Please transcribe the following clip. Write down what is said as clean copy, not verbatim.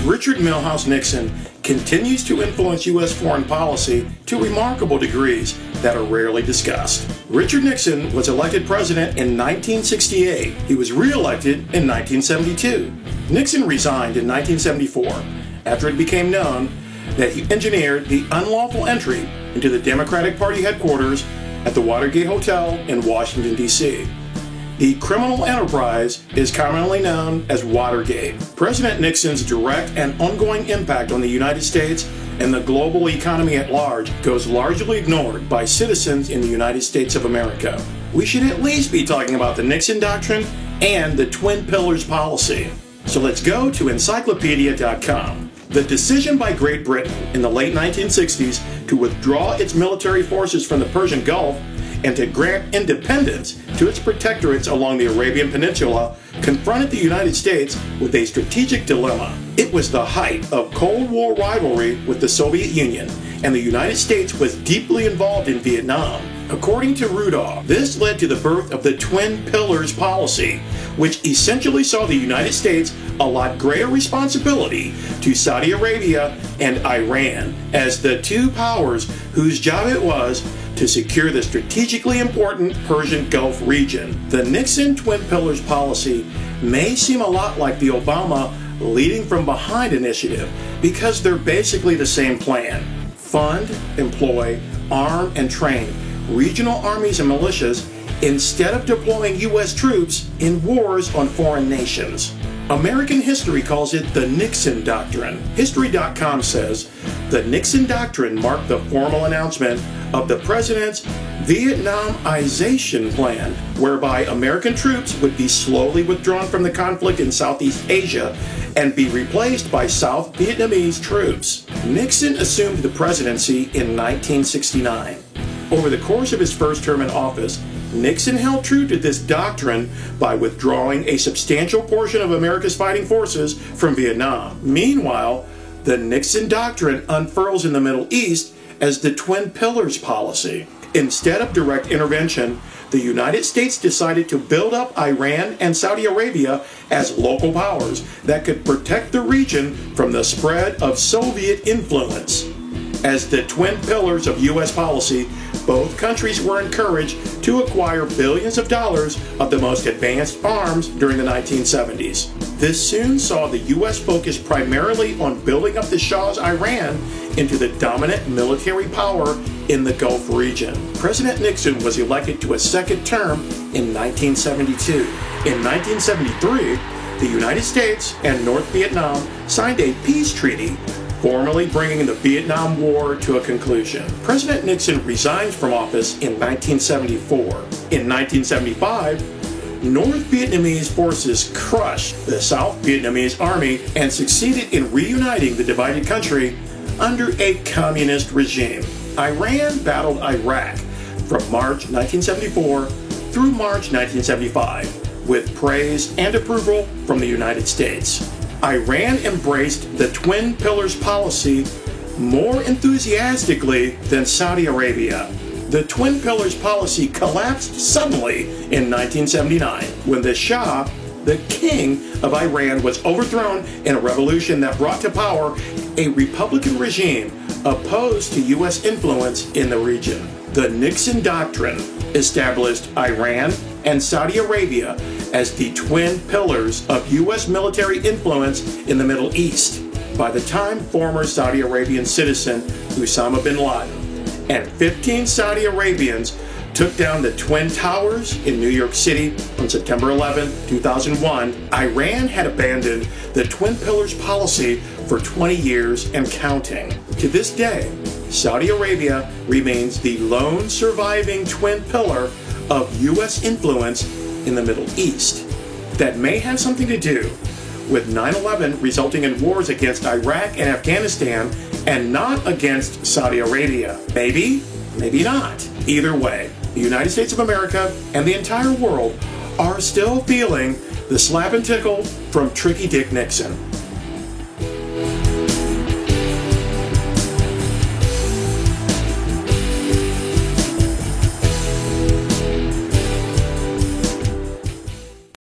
Richard Milhous Nixon continues to influence U.S. foreign policy to remarkable degrees that are rarely discussed. Richard Nixon was elected president in 1968. He was re-elected in 1972. Nixon resigned in 1974 after it became known that he engineered the unlawful entry into the Democratic Party headquarters at the Watergate Hotel in Washington, D.C. The criminal enterprise is commonly known as Watergate. President Nixon's direct and ongoing impact on the United States and the global economy at large goes largely ignored by citizens in the United States of America. We should at least be talking about the Nixon Doctrine and the Twin Pillars policy. So let's go to encyclopedia.com. The decision by Great Britain in the late 1960s to withdraw its military forces from the Persian Gulf and to grant independence to its protectorates along the Arabian Peninsula confronted the United States with a strategic dilemma. It was the height of Cold War rivalry with the Soviet Union, and the United States was deeply involved in Vietnam. According to Rudolph, this led to the birth of the Twin Pillars policy, which essentially saw the United States allot greater responsibility to Saudi Arabia and Iran as the two powers whose job it was to secure the strategically important Persian Gulf region. The Nixon Twin Pillars policy may seem a lot like the Obama leading from behind initiative because they're basically the same plan. Fund, employ, arm, and train regional armies and militias instead of deploying U.S. troops in wars on foreign nations. American history calls it the Nixon Doctrine. History.com says the Nixon Doctrine marked the formal announcement of the president's Vietnamization plan, whereby American troops would be slowly withdrawn from the conflict in Southeast Asia and be replaced by South Vietnamese troops. Nixon assumed the presidency in 1969. Over the course of his first term in office, Nixon held true to this doctrine by withdrawing a substantial portion of America's fighting forces from Vietnam. Meanwhile, the Nixon Doctrine unfurls in the Middle East as the Twin Pillars policy. Instead of direct intervention, the United States decided to build up Iran and Saudi Arabia as local powers that could protect the region from the spread of Soviet influence. As the twin pillars of U.S. policy, both countries were encouraged to acquire billions of dollars of the most advanced arms during the 1970s. This soon saw the U.S. focus primarily on building up the Shah's Iran into the dominant military power in the Gulf region. President Nixon was elected to a second term in 1972. In 1973, the United States and North Vietnam signed a peace treaty, formally bringing the Vietnam War to a conclusion. President Nixon resigned from office in 1974. In 1975, North Vietnamese forces crushed the South Vietnamese army and succeeded in reuniting the divided country under a communist regime. Iran battled Iraq from March 1974 through March 1975, with praise and approval from the United States. Iran embraced the Twin Pillars policy more enthusiastically than Saudi Arabia. The Twin Pillars policy collapsed suddenly in 1979 when the Shah, the king of Iran, was overthrown in a revolution that brought to power a Republican regime opposed to U.S. influence in the region. The Nixon Doctrine established Iran and Saudi Arabia as the twin pillars of U.S. military influence in the Middle East. By the time former Saudi Arabian citizen Osama bin Laden and 15 Saudi Arabians took down the Twin Towers in New York City on September 11, 2001, Iran had abandoned the Twin Pillars policy for 20 years and counting. To this day, Saudi Arabia remains the lone surviving twin pillar of U.S. influence in the Middle East. That may have something to do with 9/11 resulting in wars against Iraq and Afghanistan and not against Saudi Arabia. Maybe, maybe not. Either way, the United States of America and the entire world are still feeling the slap and tickle from Tricky Dick Nixon.